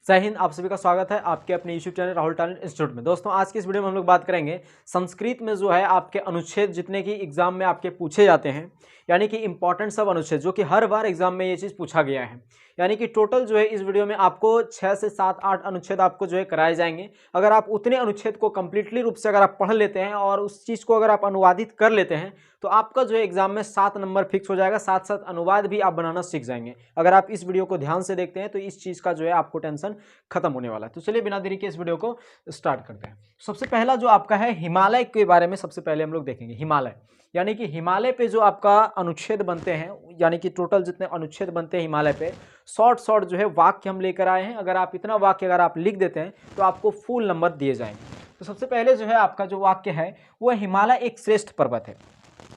जय हिंद। आप सभी का स्वागत है आपके अपने YouTube channel Rahul talent institute में। दोस्तों आज की इस वीडियो में हम लोग बात करेंगे संस्कृत में जो है आपके अनुच्छेद जितने की एग्जाम में आपके पूछे जाते हैं, यानी कि इंपॉर्टेंट सब अनुच्छेद जो कि हर बार एग्जाम में ये चीज़ पूछा गया है। यानी कि टोटल जो है इस वीडियो में आपको 6 से 7 8 अनुच्छेद आपको जो है कराए जाएंगे। अगर आप उतने अनुच्छेद को कंप्लीटली रूप से अगर आप पढ़ लेते हैं और उस चीज़ को अगर आप अनुवादित कर लेते हैं तो आपका जो है एग्जाम में 7 नंबर फिक्स हो जाएगा। साथ साथ अनुवाद भी आप बनाना सीख जाएंगे। अगर आप इस वीडियो को ध्यान से देखते हैं तो इस चीज़ का जो है आपको टेंशन खत्म होने वाला है। तो चलिए बिना देरी के इस वीडियो को स्टार्ट करते हैं। सबसे पहला जो आपका है हिमालय के बारे में सबसे पहले हम लोग देखेंगे। हिमालय यानी कि हिमालय पे जो आपका अनुच्छेद बनते हैं, यानी कि टोटल जितने अनुच्छेद बनते हैं हिमालय पे शॉर्ट जो है वाक्य हम लेकर आए हैं। अगर आप इतना वाक्य अगर आप लिख देते हैं तो आपको फुल नंबर दिए जाएंगे। तो सबसे पहले जो है आपका जो वाक्य है वो हिमालय एक श्रेष्ठ पर्वत है।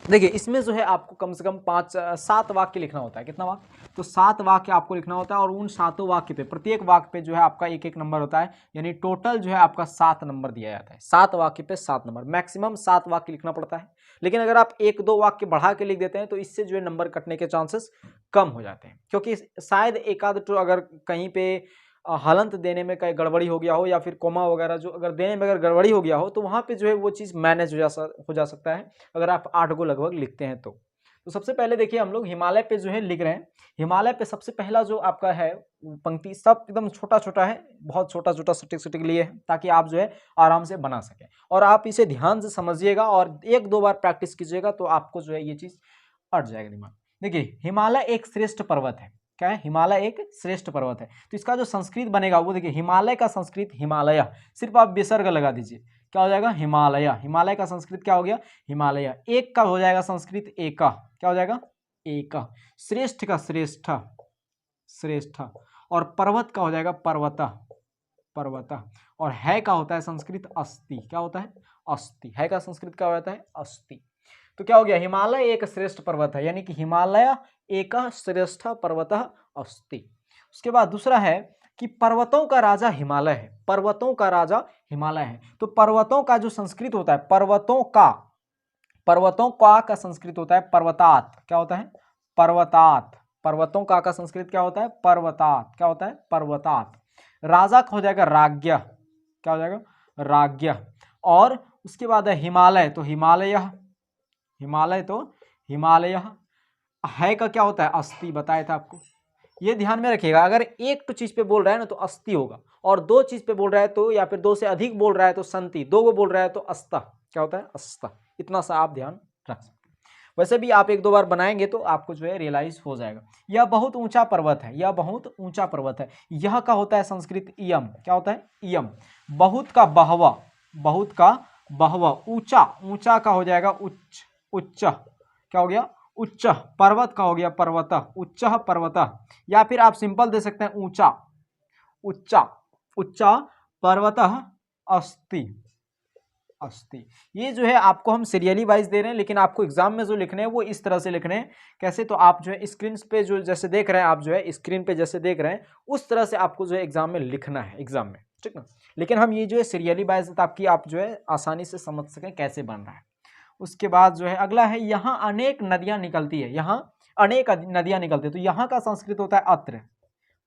देखिए इसमें जो है आपको कम से कम 5-7 वाक्य लिखना होता है। कितना वाक्य? तो 7 वाक्य आपको लिखना होता है और उन 7 वाक्य पे प्रत्येक वाक्य पे जो है आपका एक एक नंबर होता है, यानी टोटल जो है आपका 7 नंबर दिया जाता है। 7 वाक्य पे 7 नंबर, मैक्सिमम 7 वाक्य लिखना पड़ता है। लेकिन अगर आप 1-2 वाक्य बढ़ा के लिख देते हैं तो इससे जो है नंबर कटने के चांसेस कम हो जाते हैं, क्योंकि शायद एक आध तो अगर कहीं पे हलंत देने में कहीं गड़बड़ी हो गया हो या फिर कोमा वगैरह जो अगर देने में अगर गड़बड़ी हो गया हो तो वहाँ पे जो है वो चीज़ मैनेज हो जा सकता है अगर आप 8 को लगभग लिखते हैं तो सबसे पहले देखिए हम लोग हिमालय पे जो है लिख रहे हैं। हिमालय पे सबसे पहला जो आपका है पंक्ति सब एकदम छोटा छोटा है, बहुत छोटा छोटा सटीक लिए है ताकि आप जो है आराम से बना सकें। और आप इसे ध्यान से समझिएगा और 1-2 बार प्रैक्टिस कीजिएगा तो आपको जो है ये चीज़ अट जाएगा दिमाग। देखिए हिमालय एक श्रेष्ठ पर्वत है। क्या है? हिमालय एक श्रेष्ठ पर्वत है। तो इसका जो संस्कृत बनेगा वो देखिए हिमालय का संस्कृत हिमालय, सिर्फ आप विसर्ग लगा दीजिए, क्या हो जाएगा? हिमालय। हिमालय का संस्कृत क्या हो गया? हिमालय। एक का हो जाएगा संस्कृत एका, क्या हो जाएगा? एका। श्रेष्ठ का श्रेष्ठ, श्रेष्ठ। और पर्वत का हो जाएगा पर्वत, पर्वत। और है का होता है संस्कृत अस्ति, क्या होता है? अस्ति। है का संस्कृत क्या होता है? अस्ति। तो क्या हो गया? हिमालय एक श्रेष्ठ पर्वत है, यानी कि हिमालय एक श्रेष्ठ पर्वत अस्ति। उसके बाद दूसरा है कि पर्वतों का राजा हिमालय है। पर्वतों का राजा हिमालय है। तो पर्वतों का जो संस्कृत होता है, पर्वतों का संस्कृत होता है पर्वतात, क्या होता है? पर्वतात। पर्वतों का संस्कृत क्या होता है? पर्वतात, क्या होता है? पर्वतात। राजा का हो जाएगा राज्ञ, क्या हो जाएगा? राज्ञ। और उसके बाद है हिमालय, तो हिमालय, हिमालय तो हिमालय। है का क्या होता है? अस्ति, बताया था आपको। ये ध्यान में रखिएगा, अगर एक तो चीज पे बोल रहा है ना तो अस्ति होगा, और 2 चीज पे बोल रहा है तो या फिर 2 से अधिक बोल रहा है तो संति, 2 को बोल रहा है तो अस्ता, क्या होता है? अस्ता। इतना सा आप ध्यान रख सकते हैं। वैसे भी आप 1-2 बार बनाएंगे तो आपको जो है रियलाइज हो जाएगा। यह बहुत ऊंचा पर्वत है, यह बहुत ऊंचा पर्वत है। यह का होता है संस्कृत इयम, क्या होता है? इयम। बहुत का बहवा, बहुत का बहवा। ऊंचा, ऊंचा का हो जाएगा उच्च, उच्च, क्या हो गया? उच्च। पर्वत का हो गया पर्वत, उच्च पर्वत। या फिर आप सिंपल दे सकते हैं ऊंचा, उच्चा, उच्चा पर्वत अस्ति, अस्ति। ये जो है आपको हम सीरियली वाइज दे रहे हैं, लेकिन आपको एग्जाम में जो लिखने हैं वो इस तरह से लिखने हैं। कैसे? तो आप जो है स्क्रीन पे जो जैसे देख रहे हैं, आप जो है स्क्रीन पे जैसे देख रहे हैं उस तरह से आपको जो है एग्जाम में लिखना है, एग्जाम में, ठीक ना। लेकिन हम ये जो है सीरियली वाइज ताकि आप जो है आसानी से समझ सकें कैसे बन रहा है। उसके बाद जो है अगला है यहाँ अनेक नदियां निकलती है, यहाँ अनेक नदियां निकलती है। तो यहाँ का संस्कृत होता है अत्र,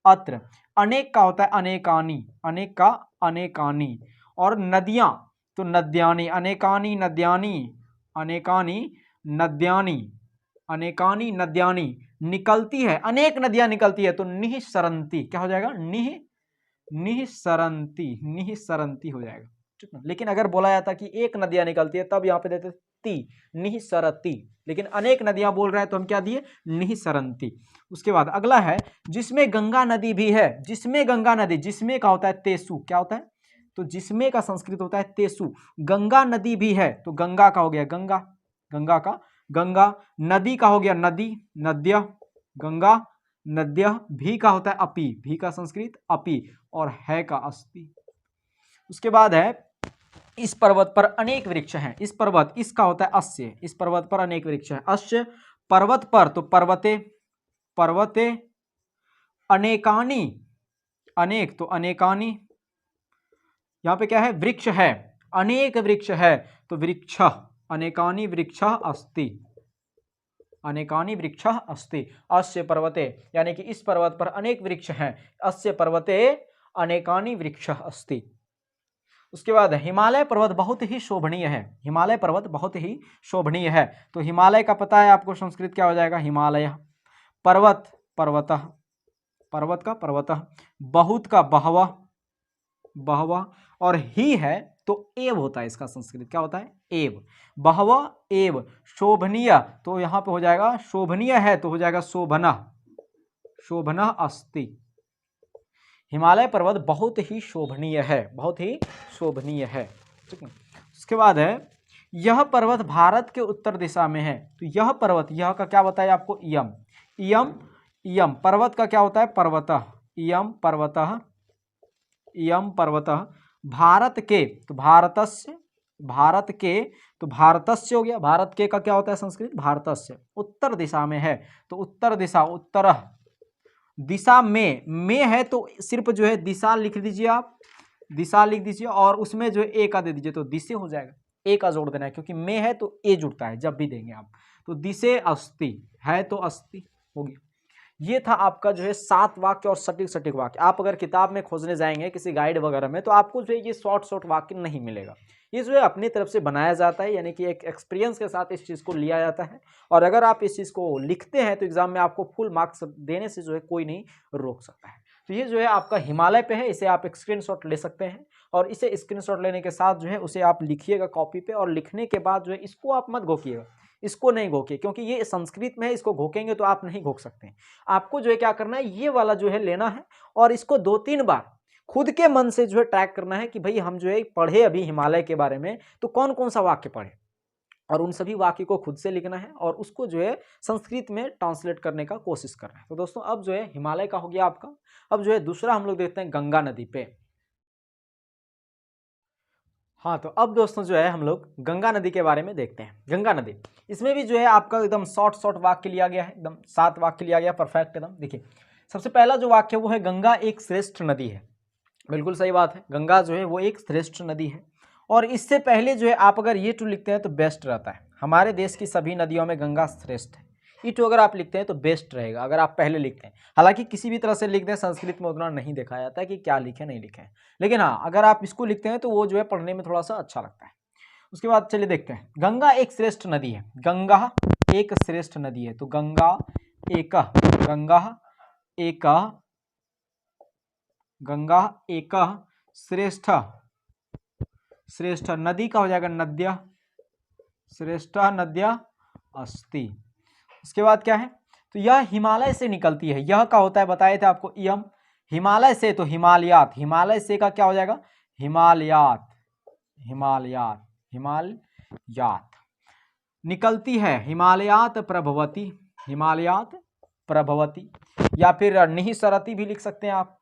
अत्र। अनेक का होता है अनेकानी, अनेक का अनेकानी। और नदियां तो नद्यानी, अनेकानी नद्यानी, अनेकानी नद्यानी, अनेकानी नद्यानी। निकलती है, अनेक नदियां निकलती है तो निःसरन्ति, क्या हो जाएगा? निःसरन्ति, निःसरन्ति हो जाएगा, ठीक ना। लेकिन अगर बोला जाता कि एक नदियां निकलती है तब यहाँ पे देते ती, निःसरति। लेकिन अनेक नदियां बोल रहे हैं तो हम क्या दिए? निःसरन्ति। उसके बाद अगला है जिसमें गंगा नदी भी है, जिसमें गंगा नदी, जिसमें का होता है तेसु, क्या होता है? तो जिसमें का संस्कृत होता है तेसु। गंगा नदी भी है तो गंगा का हो गया गंगा, गंगा का गंगा। नदी का हो गया नदी, नद्य, गंगा नद्य। भी का होता है अपि, भी का संस्कृत अपि। और है का अस्ति। उसके बाद है इस पर्वत पर अनेक वृक्ष हैं। इस पर्वत, इसका होता है अस्य, इस पर्वत पर अनेक वृक्ष हैं। अस्य पर्वत पर, तो पर्वते, पर्वते। अनेकानी, अनेक तो अनेकानी। यहां पे क्या है? वृक्ष है, अनेक वृक्ष है तो वृक्ष, अनेकानी वृक्ष अस्ति, अनेकानी वृक्ष अस्ति। अस्य पर्वते, यानी कि इस पर्वत पर अनेक वृक्ष हैं। अस्य पर्वते अनेकानि वृक्षः अस्ति। उसके बाद हिमालय पर्वत बहुत ही शोभनीय है, हिमालय पर्वत बहुत ही शोभनीय है। तो हिमालय का पता है आपको संस्कृत क्या हो जाएगा, हिमालय। पर्वत, पर्वतः, पर्वत का पर्वतः, बहुत का बहवः, बहवः, और ही है तो एव होता है, इसका संस्कृत क्या होता है, एव। बहवः एव। शोभनीय तो यहाँ पे हो जाएगा, शोभनीय है तो हो जाएगा शोभनः, शोभनः अस्ति। हिमालय पर्वत बहुत ही शोभनीय है, बहुत ही शोभनीय है, ठीक है। उसके बाद है यह पर्वत भारत के उत्तर दिशा में है। तो यह पर्वत, यह का क्या बताया आपको, इयम, इयम, इयम पर्वत का क्या होता है, पर्वतः, इयम पर्वतः, इयम पर्वतः भारत के, तो भारतस्य, भारत के, तो भारतस्य हो गया, भारत के का क्या होता है संस्कृत, भारतस्य, उत्तर दिशा में है तो उत्तर दिशा, उत्तरः, दिशा में है तो सिर्फ जो है दिशा लिख दीजिए आप, दिशा लिख दीजिए और उसमें जो है ए का दे दीजिए तो दिशे हो जाएगा, ए का जोड़ देना है क्योंकि में है तो ए जुड़ता है जब भी देंगे आप। तो दिशे अस्ति है तो अस्ति हो गया। ये था आपका जो है 7 वाक्य और सटीक सटीक वाक्य। आप अगर किताब में खोजने जाएंगे किसी गाइड वगैरह में तो आपको जो है ये शॉर्ट वाक्य नहीं मिलेगा। ये जो है अपनी तरफ से बनाया जाता है, यानी कि एक एक्सपीरियंस के साथ इस चीज़ को लिया जाता है। और अगर आप इस चीज़ को लिखते हैं तो एग्जाम में आपको फुल मार्क्स देने से जो है कोई नहीं रोक सकता है। तो ये जो है आपका हिमालय पे है, इसे आप एक स्क्रीनशॉट ले सकते हैं और इसे स्क्रीनशॉट लेने के साथ जो है उसे आप लिखिएगा कॉपी पे, और लिखने के बाद जो है इसको आप मत घोकिएगा, इसको नहीं घोकिए क्योंकि ये संस्कृत में है, इसको घोकेंगे तो आप नहीं घोक सकते। आपको जो है क्या करना है, ये वाला जो है लेना है और इसको 2-3 बार खुद के मन से जो है ट्रैक करना है कि भाई हम जो है पढ़े अभी हिमालय के बारे में तो कौन कौन सा वाक्य पढ़े, और उन सभी वाक्य को खुद से लिखना है और उसको जो है संस्कृत में ट्रांसलेट करने का कोशिश करना है। तो दोस्तों अब जो है हिमालय का हो गया आपका। अब जो है दूसरा हम लोग देखते हैं गंगा नदी पे। हाँ, तो अब दोस्तों जो है हम लोग गंगा नदी के बारे में देखते हैं। गंगा नदी, इसमें भी जो है आपका एकदम शॉर्ट वाक्य लिया गया है, एकदम 7 वाक्य लिया गया, परफेक्ट एकदम। देखिए सबसे पहला जो वाक्य वो है गंगा एक श्रेष्ठ नदी है। बिल्कुल सही बात है, गंगा जो है वो एक श्रेष्ठ नदी है। और इससे पहले जो है आप अगर ये टू लिखते हैं तो बेस्ट रहता है। हमारे देश की सभी नदियों में गंगा श्रेष्ठ है, ये टू अगर आप लिखते हैं तो बेस्ट रहेगा अगर आप पहले लिखते हैं। हालांकि किसी भी तरह से लिख दें, संस्कृत में उतना नहीं देखा जाता है कि क्या लिखे नहीं लिखे, लेकिन हाँ अगर आप इसको लिखते हैं तो वो जो है पढ़ने में थोड़ा सा अच्छा लगता है। उसके बाद चलिए देखते हैं, गंगा एक श्रेष्ठ नदी है। गंगा एक श्रेष्ठ नदी है, तो गंगा एक, गंगा एक, गंगा एक श्रेष्ठ, श्रेष्ठ नदी का हो जाएगा नद्या, श्रेष्ठ नद्या अस्ति। उसके बाद क्या है, तो यह हिमालय से निकलती है। यह का होता है बताए थे आपको, इयम हिमालय से, तो हिमालयात, हिमालय से का क्या हो जाएगा, हिमालयात, हिमालयात, हिमालयात निकलती है, हिमालयात प्रभवती, हिमालयात प्रभवती, या फिर निहिसरती भी लिख सकते हैं आप।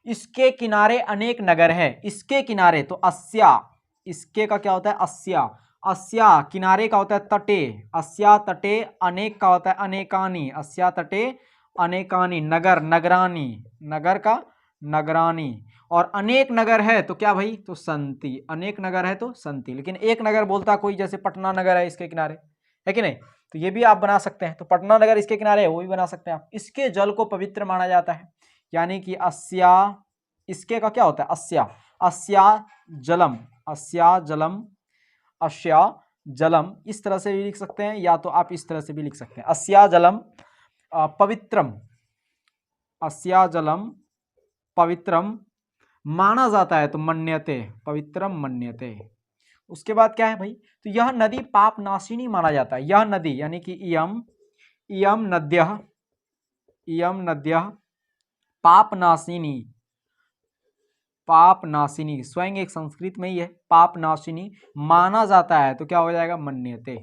इसके किनारे अनेक नगर हैं, इसके किनारे तो अस्या, इसके का क्या होता है अस्या, अस्या किनारे का होता है तटे, अस्या तटे, अनेक का होता है अनेकानी, अस्या तटे अनेकानी, नगर नगरानी, नगर का नगरानी, और अनेक नगर है तो क्या भाई, तो संति, अनेक नगर है तो संति। लेकिन एक नगर बोलता कोई, जैसे पटना नगर है इसके किनारे, है कि नहीं, तो ये भी आप बना सकते हैं। तो पटना नगर इसके किनारे है, वो भी बना सकते हैं आप। इसके जल को पवित्र माना जाता है, यानी कि अस्या, इसके का क्या होता है अस्या, अस्या जलम, अस्या जलम, अस्या जलम, इस तरह से भी लिख सकते हैं, या तो आप इस तरह से भी लिख सकते हैं, अस्या जलम पवित्रम, अस्या जलम पवित्रम माना जाता है, तो मन्यते, पवित्रम मन्यते। उसके बाद क्या है भाई, तो यह नदी पाप नाशिनी माना जाता है। यह नदी यानी कि इयम, इयम नद्यः, इयम नद्यः पाप नाशिनी, पाप नाशिनी स्वयं एक संस्कृत में ही है, पाप नाशिनी माना जाता है, तो क्या हो जाएगा मन्यते।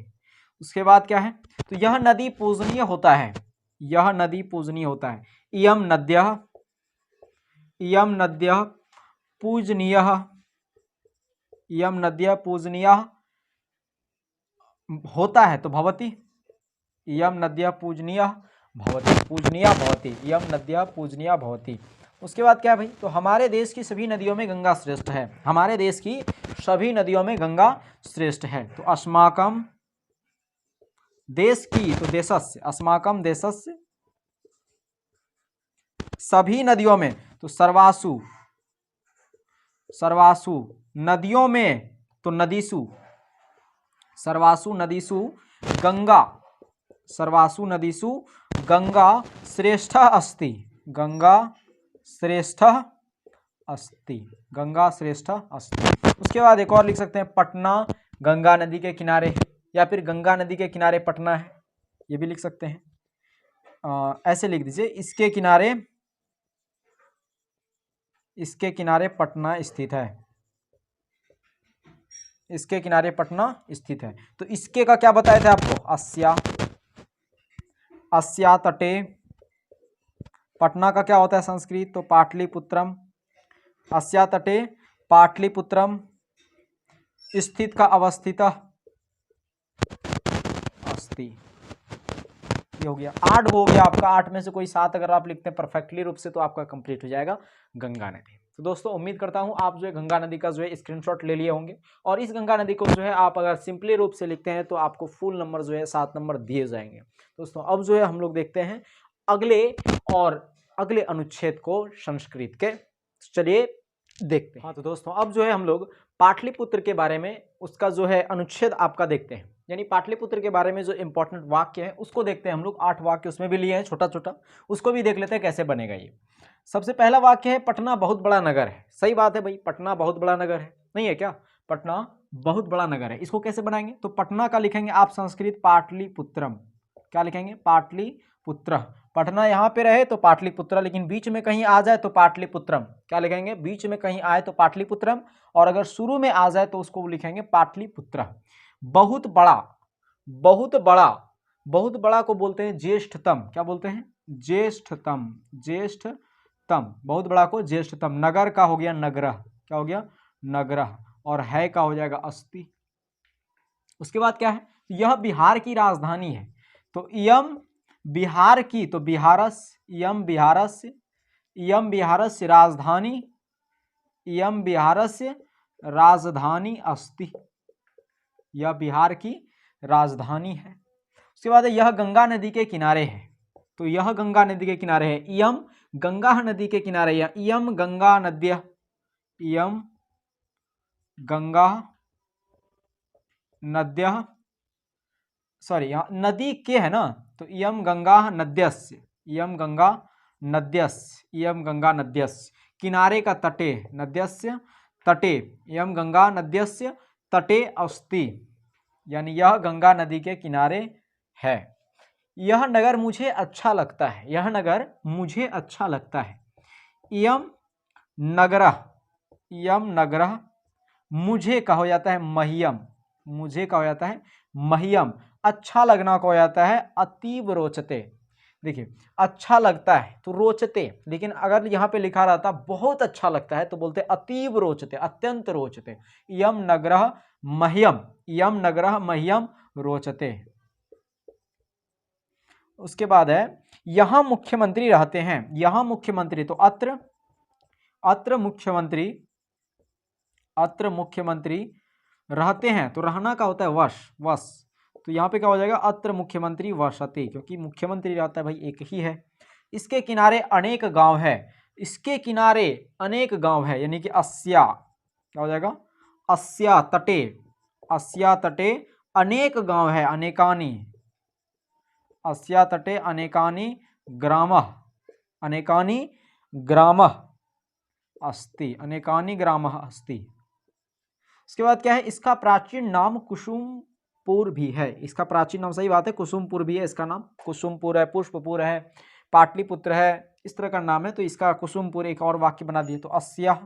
उसके बाद क्या है, तो यह नदी पूजनीय होता है, यह नदी पूजनीय होता है। इयम नद्यः, इयम नद्यः पूजनीयः, इयम नद्यः पूजनीयः होता है तो भवति, इयम नद्यः पूजनीयः भवति, पूजनीया भवति, इयम नद्यः पूजनीया भवति। उसके बाद क्या है भाई, तो हमारे देश की सभी नदियों में गंगा श्रेष्ठ है, हमारे देश की सभी नदियों में गंगा श्रेष्ठ है। तो अस्माकम देश की, तो देशस्य, अस्माकम देशस्य सभी नदियों में, तो सर्वासु, सर्वासु, नदियों में तो नदीसु, सर्वासु नदीसु गंगा, सर्वासु नदीसु गंगा श्रेष्ठ अस्ति, गंगा श्रेष्ठ अस्ति, गंगा श्रेष्ठ अस्ति। उसके बाद एक और लिख सकते हैं, पटना गंगा नदी के किनारे है, या फिर गंगा नदी के किनारे पटना है, ये भी लिख सकते हैं। ऐसे लिख दीजिए, इसके किनारे पटना स्थित है, इसके किनारे पटना स्थित है। तो इसके का क्या बताए थे आपको, अस्या, अस्या तटे, पटना का क्या होता है संस्कृत, तो पाटलिपुत्रम, अस्या तटे पाटलिपुत्रम, स्थित का अवस्थित अस्ति, ये हो गया। 8 हो गया आपका, 8 में से कोई 7 अगर आप लिखते हैं परफेक्टली रूप से तो आपका कंप्लीट हो जाएगा गंगा नदी। तो दोस्तों उम्मीद करता हूं आप जो है गंगा नदी का जो है स्क्रीनशॉट ले लिए होंगे, और इस गंगा नदी को जो है आप अगर सिंपली रूप से लिखते हैं तो आपको फुल नंबर जो है 7 नंबर दिए जाएंगे। दोस्तों अब जो है हम लोग देखते हैं अगले अनुच्छेद को संस्कृत के, चलिए देखते हैं। हाँ तो दोस्तों अब जो है हम लोग पाटलिपुत्र के बारे में उसका जो है अनुच्छेद आपका देखते हैं, यानी पाटलिपुत्र के बारे में जो इंपॉर्टेंट वाक्य है उसको देखते हैं हम लोग। 8 वाक्य उसमें भी लिए हैं छोटा छोटा, उसको भी देख लेते हैं कैसे बनेगा ये। सबसे पहला वाक्य है, पटना बहुत बड़ा नगर है। सही बात है भाई, पटना बहुत बड़ा नगर है, नहीं है क्या, पटना बहुत बड़ा नगर है। इसको कैसे बनाएंगे, तो पटना का लिखेंगे आप संस्कृत पाटलिपुत्रम, क्या लिखेंगे, पाटलिपुत्र। पटना यहाँ पे रहे तो पाटलिपुत्र, लेकिन बीच में कहीं आ जाए तो पाटलिपुत्रम, क्या लिखेंगे, बीच में कहीं आए तो पाटलिपुत्रम, और अगर शुरू में आ जाए तो उसको लिखेंगे पाटलिपुत्र। बहुत बड़ा, बहुत बड़ा, बहुत बड़ा को बोलते हैं ज्येष्ठतम, क्या बोलते हैं, ज्येष्ठतम, ज्येष्ठतम, बहुत बड़ा को ज्येष्ठतम। नगर का हो गया नगरह, क्या हो गया, नगरह, और है का हो जाएगा अस्ति। उसके बाद क्या है, यह बिहार की राजधानी है, तो यम बिहार की, तो बिहारस, यम बिहारस्य, यम बिहारस्य राजधानी, यम बिहारस्य राजधानी अस्ति, यह बिहार की राजधानी है। उसके बाद यह गंगा नदी के किनारे है, तो यह गंगा नदी के किनारे है, इयम गंगा नदी के किनारे, या इयम गंगा नद्य, इयम गंगा नद्य, सॉरी यहाँ नदी के है ना, तो इयम गंगा नद्यस्य, इयम गंगा नद्यस्य, इयम गंगा नद्यस्य, किनारे का तटे, नद्यस्य तटे, इयम गंगा नद्यस्य तटे अस्ति, यानी यह गंगा नदी के किनारे है। यह नगर मुझे अच्छा लगता है, यह नगर मुझे अच्छा लगता है। इयम नगरः, इयम नगरः, मुझे का हो जाता है मह्यम, मुझे का हो जाता है मह्यम, अच्छा लगना का हो जाता है अतीव रोचते। देखिए अच्छा लगता है तो रोचते, लेकिन अगर यहाँ पे लिखा रहता बहुत अच्छा लगता है तो बोलते अतीव रोचते, अत्यंत रोचते। यम नगरः मह्यम, यम नगरः मह्यम रोचते। उसके बाद है, यहाँ मुख्यमंत्री रहते हैं, यहाँ मुख्यमंत्री, तो अत्र मुख्यमंत्री, अत्र मुख्यमंत्री रहते हैं, तो रहना का होता है वश, तो यहाँ पे क्या हो जाएगा, अत्र मुख्यमंत्री वसति, क्योंकि मुख्यमंत्री रहता है भाई एक ही है। इसके किनारे अनेक गांव है, इसके किनारे अनेक गांव है, यानी कि अस्या, क्या हो जाएगा, अस्या तटे, अस्या तटे अनेक गांव है, अनेकानी, अस्या तटे अनेकानी ग्रामः, अनेकानी ग्रामः अस्ति, अनेकानी ग्रामः अस्ति। उसके बाद क्या है, इसका प्राचीन नाम कुसुमपुर भी है, इसका प्राचीन नाम, सही बात है, कुसुमपुर भी है इसका नाम, कुसुमपुर है, पुष्पपुर है, पाटलिपुत्र है, इस तरह का नाम है, तो इसका कुसुमपुर एक और वाक्य बना दिए। तो अस्या,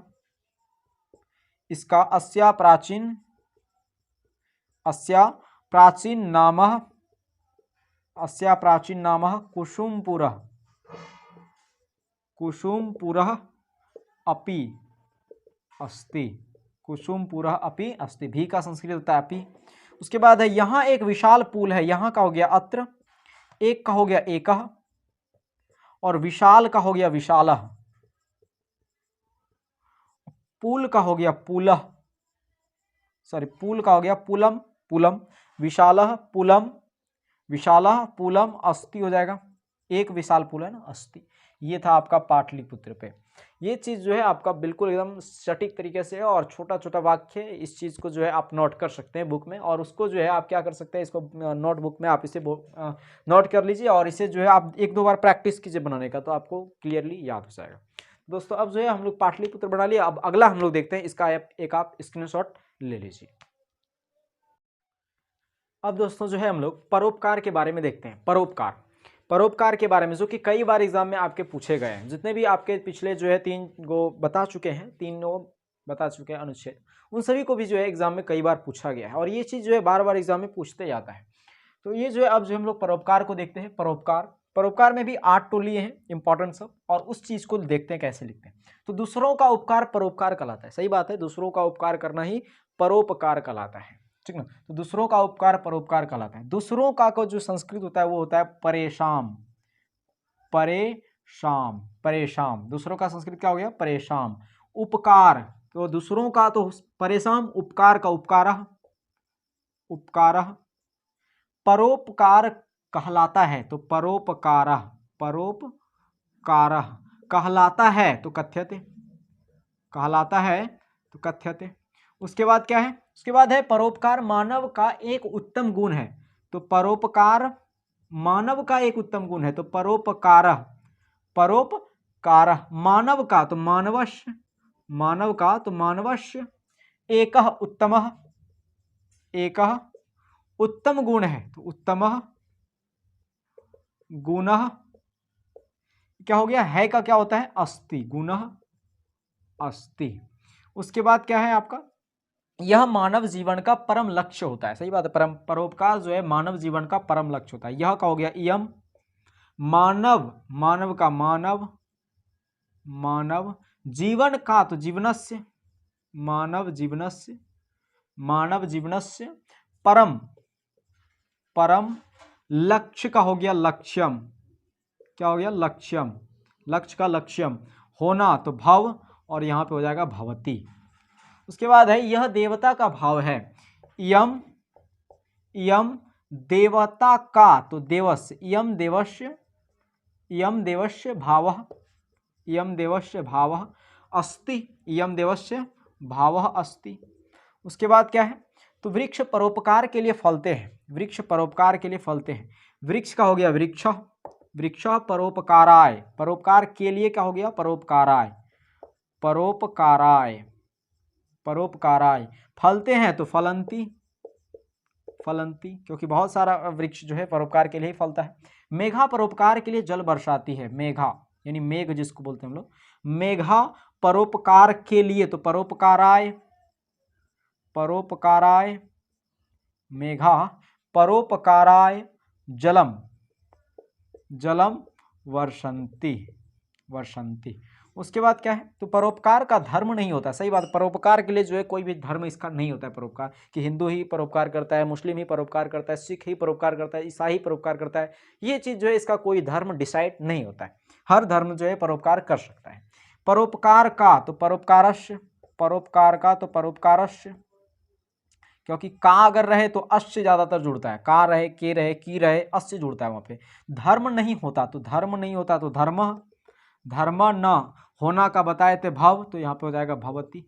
इसका अस्या प्राचीन नामः, अस्या प्राचीन नामः कुसुमपुरः, कुसुमपुरः अपि अस्ति, कुसुमपुरः अपि अस्ति, भी का संस्कृत होता है अपि। उसके बाद है, यहाँ एक विशाल पुल है, यहाँ का हो गया अत्र, एक का हो गया एकः, और विशाल का हो गया विशालः, पुल का हो गया पुलः, सॉरी पुल का हो गया पुलम, पुलम, विशालः पुलम, विशालः पुलम अस्ति हो जाएगा, एक विशाल पुल है ना, अस्ति। ये था आपका पाटलिपुत्र पे। ये चीज़ जो है आपका बिल्कुल एकदम सटीक तरीके से है और छोटा छोटा वाक्य है, इस चीज़ को जो है आप नोट कर सकते हैं बुक में, और उसको जो है आप क्या कर सकते हैं, इसको नोटबुक में आप इसे नोट कर लीजिए और इसे जो है आप 1-2 बार प्रैक्टिस कीजिए बनाने का, तो आपको क्लियरली याद हो जाएगा। दोस्तों अब जो है हम लोग पाटलिपुत्र बना लिया, अब अगला हम लोग देखते हैं, इसका एक आप स्क्रीनशॉट ले लीजिए। अब दोस्तों जो है हम लोग परोपकार के बारे में देखते हैं। परोपकार के बारे में जो कि कई बार एग्जाम में आपके पूछे गए हैं, जितने भी आपके पिछले जो है 3 गो बता चुके हैं, 3 बता चुके हैं अनुच्छेद, उन सभी को भी जो है एग्जाम में कई बार पूछा गया है और ये चीज़ जो है बार बार एग्जाम में पूछते जाता है। तो ये जो है अब जो हम लोग परोपकार को देखते हैं। परोपकार में भी 8 टोली हैं इंपॉर्टेंट सब, और उस चीज़ को देखते हैं कैसे लिखते हैं। तो दूसरों का उपकार परोपकार कहलाता है, सही बात है, दूसरों का उपकार करना ही परोपकार कहलाता है, ठीक ना। तो दूसरों का उपकार परोपकार कहलाता है। दूसरों का को जो संस्कृत होता है वो होता है परेशान, परेशान। दूसरों का संस्कृत क्या हो गया, परेशान। उपकार, तो दूसरों का तो परेशान, उपकार का उपकार। परोपकार कहलाता है, तो परोपकार कहलाता है, तो कथ्यते, उसके बाद क्या है, उसके बाद है परोपकार मानव का एक उत्तम गुण है, तो परोपकार मानव का एक उत्तम गुण है, तो परोपकार। मानव का तो मानवस्य, एकः उत्तम गुण है, तो उत्तमः गुणः, क्या हो गया, है का क्या होता है, अस्ति, गुणः अस्ति। उसके बाद क्या है आपका, यह मानव जीवन का परम लक्ष्य होता है, सही बात है, परोपकार जो है मानव जीवन का परम लक्ष्य होता है। यह का हो गया इयम, मानव का मानव जीवन का तो जीवनस्य, मानव जीवनस्य परम लक्ष्य का हो गया लक्ष्यम, क्या हो गया, लक्ष्य का लक्ष्यम होना, तो भव, और यहाँ पे हो जाएगा भवती। उसके बाद है यह देवता का भाव है, यम देवता का तो देवस्य, यम देवस्य भावः अस्ति, यम देवस्य भावः अस्ति। उसके बाद क्या है, तो वृक्ष परोपकार के लिए फलते हैं, वृक्ष का हो गया वृक्ष परोपकाराय, परोपकार के लिए क्या हो गया, परोपकाराय। फलते हैं तो फलंती, क्योंकि बहुत सारा वृक्ष जो है परोपकार के लिए ही फलता है। मेघा परोपकार के लिए जल बरसाती है, मेघा यानी मेघ जिसको बोलते हैं हम लोग, मेघा परोपकार के लिए, तो परोपकाराय, मेघा परोपकाराय जलम वर्षंती। उसके बाद क्या है, तो परोपकार का धर्म नहीं होता, सही बात, परोपकार के लिए जो है कोई भी धर्म इसका नहीं होता है परोपकार, कि हिंदू ही परोपकार करता है, मुस्लिम ही परोपकार करता है, सिख ही परोपकार करता है, ईसाई परोपकार करता है, ये चीज़ जो है इसका कोई धर्म डिसाइड नहीं होता है, हर धर्म जो है परोपकार कर सकता है। परोपकार का तो परोपकारस्य, क्योंकि का अगर रहे तो अश से ज़्यादातर जुड़ता है, का रहे, के रहे, की रहे, अश से जुड़ता है वहाँ पे। धर्म नहीं होता तो धर्म न होना का बताए थे भव, तो यहाँ पे हो जाएगा भवती।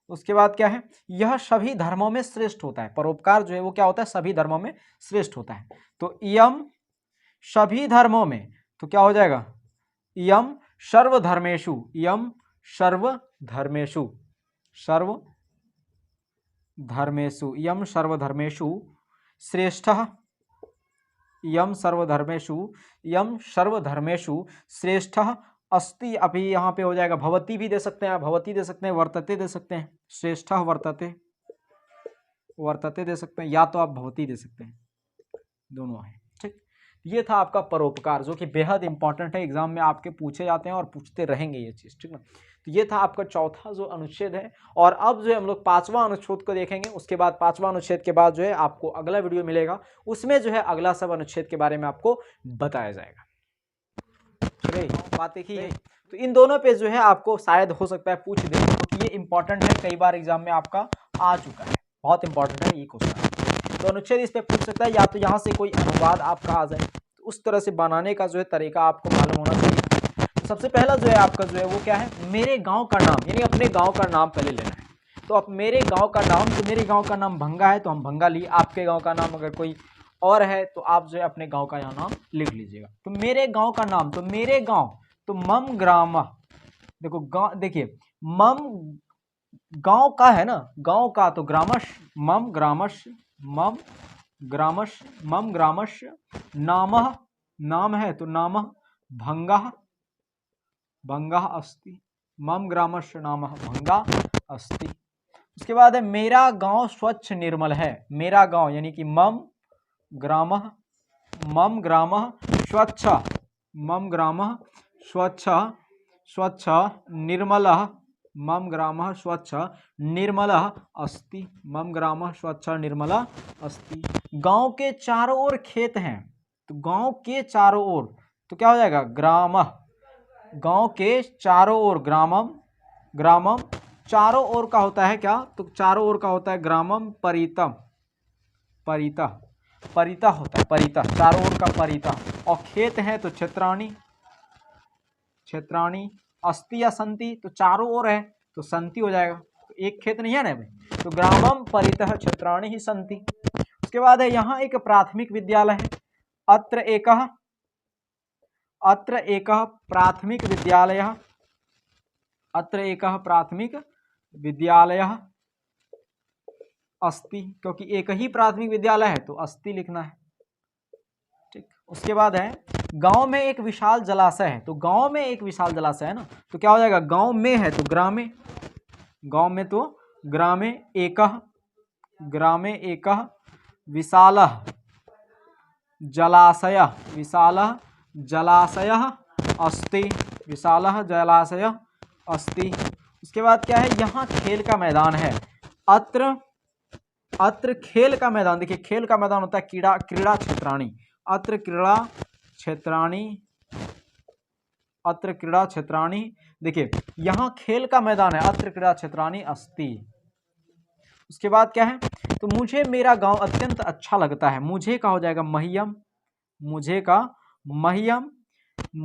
उसके बाद क्या है, यह सभी धर्मों में श्रेष्ठ होता है, परोपकार जो है वो क्या होता है, सभी धर्मों में श्रेष्ठ होता है। तो इयम सभी धर्मों में, तो क्या हो जाएगा, इयम सर्वधर्मेषु, यम सर्वधर्मेषु श्रेष्ठः, यम सर्वधर्मेषु श्रेष्ठः अस्ति। अभी यहाँ पे हो जाएगा भवती भी दे सकते हैं, वर्तते दे सकते हैं, श्रेष्ठः वर्तते दे सकते हैं, या तो आप भवती दे सकते हैं, दोनों है, ठीक। ये था आपका परोपकार, जो कि बेहद इंपॉर्टेंट है, एग्जाम में आपके पूछे जाते हैं और पूछते रहेंगे ये चीज़, ठीक ना। तो ये था आपका चौथा जो अनुच्छेद है, और अब जो है हम लोग 5वां अनुच्छेद को देखेंगे। उसके बाद 5वां अनुच्छेद के बाद जो है आपको अगला वीडियो मिलेगा, उसमें जो है अगला सब अनुच्छेद के बारे में आपको बताया जाएगा। बात देखिए, तो इन दोनों पे जो है आपको शायद हो सकता है पूछ दे, क्योंकि ये इंपॉर्टेंट है, कई बार एग्जाम में आपका आ चुका है, बहुत इंपॉर्टेंट है ये क्वेश्चन। तो अनुच्छेद इस पे पूछ सकता है, या तो यहाँ से कोई अनुवाद आपका आ जाए, तो उस तरह से बनाने का जो है तरीका आपको मालूम होना चाहिए। तो सबसे पहला जो है आपका जो है वो क्या है, मेरे गांव का नाम, यानी अपने गांव का नाम पहले लेना है। तो अब मेरे गांव का नाम, तो मेरे गांव का नाम भंगा है तो हम भंगा लिए। आपके गांव का नाम अगर कोई और है तो आप जो है अपने गांव का यहाँ नाम लिख लीजिएगा। तो मेरे गांव का नाम, तो मेरे गांव, तो मम ग्राम, देखो गांव, देखिए मम गांव का है ना, गांव का, तो ग्रामश, मम ग्रामश, मम ग्रामश, मम ग्रामश, नामः, नाम है तो नामः, भंगः, भंगः अस्ति, मम ग्रामस्य नामः भंगा अस्ति। उसके बाद है मेरा गांव स्वच्छ निर्मल है। मेरा गांव यानी कि मम ग्रामः, मम ग्रामः स्वच्छ, मम ग्रामः स्वच्छ, स्वच्छ निर्मलः, मम ग्रामः स्वच्छ निर्मलः अस्ति, मम ग्रामः स्वच्छ निर्मलः अस्ति। गांव के चारों ओर खेत हैं, तो गांव के चारों ओर, तो क्या हो जाएगा, ग्रामः, गांव के चारों ओर, ग्रामम, ग्रामम चारों ओर का होता है क्या, तो चारों ओर का होता है ग्रामम परितम, परितः, परितः होता है, परितः चारों ओर का परितः। और खेत है तो क्षेत्राणि, क्षेत्राणि, अस्ति या संति, तो चारों ओर है तो संति हो जाएगा, तो एक खेत नहीं है ना भाई, तो ग्रामम परितः क्षेत्राणि ही संति। उसके बाद है यहाँ एक प्राथमिक विद्यालय है, अत्र एकः, अत्र एकः प्राथमिक विद्यालयः, अत्र एकः प्राथमिक विद्यालयः अस्ति, क्योंकि एक ही प्राथमिक विद्यालय है तो अस्ति लिखना है, ठीक। उसके बाद है गांव में एक विशाल जलाशय है, तो गांव में एक विशाल जलाशय है ना, तो क्या हो जाएगा, गांव में है तो ग्रामे, गांव में तो ग्रामे एकः, ग्रामे एकः विशालः जलाशयः, विशालः जलाशयः अस्ति, विशालः जलाशयः अस्ति। उसके बाद क्या है, यहाँ खेल का मैदान है, अत्र, अत्र खेल का मैदान, देखिए खेल का मैदान होता है क्रीड़ा, क्रीड़ा क्षेत्राणि, अत्र क्रीड़ा क्षेत्राणि, अत्र क्रीड़ा क्षेत्राणि, देखिए यहाँ खेल का मैदान है, अत्र क्रीड़ा क्षेत्राणि अस्ति। उसके बाद क्या है, तो मुझे मेरा गांव अत्यंत अच्छा लगता है, मुझे का हो जाएगा मह्यम, मुझे का मह्यम,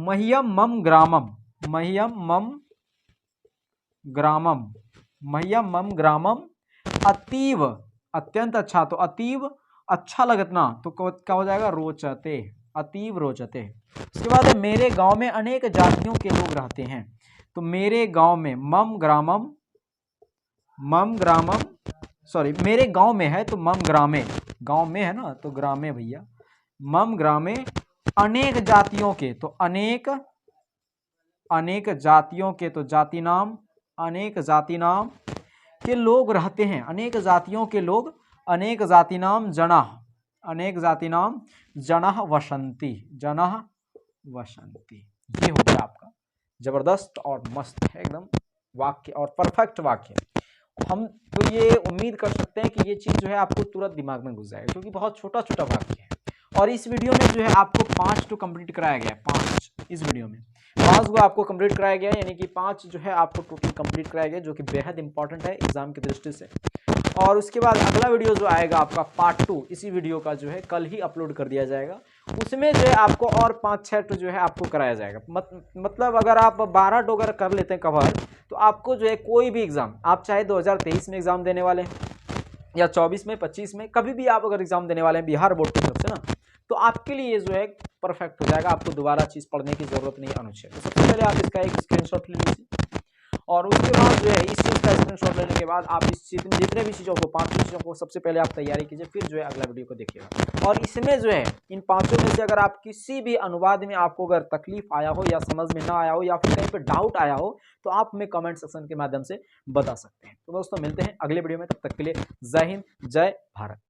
मह्यम मम ग्रामम, मह्यम मम ग्रामम, मह्यम मम ग्रामम अतीव, अत्यंत अच्छा, तो अतीव अच्छा लगना, तो क्या हो जाएगा, रोचते, अतीव रोचते। उसके बाद है मेरे गांव में अनेक जातियों के लोग रहते हैं, तो मेरे गांव में मम ग्रामम, मम ग्रामम, सॉरी मेरे गांव में है तो मम ग्रामे, गांव में है ना तो ग्रामे भैया, मम ग्रामे अनेक जातियों के, तो अनेक, अनेक जातियों के, तो जाति नाम, अनेक जाति नाम के लोग रहते हैं, अनेक जातियों के लोग, अनेक जाति नाम जनाः, अनेक जाति नाम जनाः वसंती, जनाः वसंती। ये हो गया आपका जबरदस्त और मस्त है एकदम वाक्य और परफेक्ट वाक्य। हम तो ये उम्मीद कर सकते हैं कि ये चीज़ जो है आपको तुरंत दिमाग में घुस जाएगा, क्योंकि बहुत छोटा छोटा वाक्य है। और इस वीडियो में जो है आपको 5 तो कंप्लीट कराया गया है, 5 इस वीडियो में 5 को आपको कंप्लीट कराया गया है, यानी कि 5 जो है आपको टोटल कंप्लीट कराया गया, जो कि बेहद इंपॉर्टेंट है एग्जाम की दृष्टि से। और उसके बाद अगला वीडियो जो आएगा आपका पार्ट 2, इसी वीडियो का जो है कल ही अपलोड कर दिया जाएगा, उसमें जो है आपको और 5-6 जो है आपको कराया जाएगा। मतलब अगर आप 12 अगर कर लेते हैं कवर, तो आपको जो है कोई भी एग्जाम, आप चाहे 2023 में एग्जाम देने वाले हैं या 24 में, 25 में, कभी भी आप अगर एग्जाम देने वाले हैं बिहार बोर्ड की तरफ से ना, तो आपके लिए जो है परफेक्ट हो जाएगा, आपको दोबारा चीज़ पढ़ने की जरूरत नहीं अनुच्छेद। तो सबसे पहले आप इसका एक स्क्रीनशॉट ले लीजिए, और उसके बाद जो है इस चीज़ का स्क्रीनशॉट लेने के बाद आप इस जितने भी चीज़ों को, 5 चीज़ों को सबसे पहले आप तैयारी कीजिए, फिर जो है अगला वीडियो को देखिएगा। और इसमें जो है इन 5 में से अगर आप किसी भी अनुवाद में आपको अगर तकलीफ आया हो या समझ में ना आया हो या फिर कहीं पर डाउट आया हो, तो आप हमें कमेंट सेक्शन के माध्यम से बता सकते हैं। तो दोस्तों मिलते हैं अगले वीडियो में, तब तक के लिए जय हिंद, जय भारत।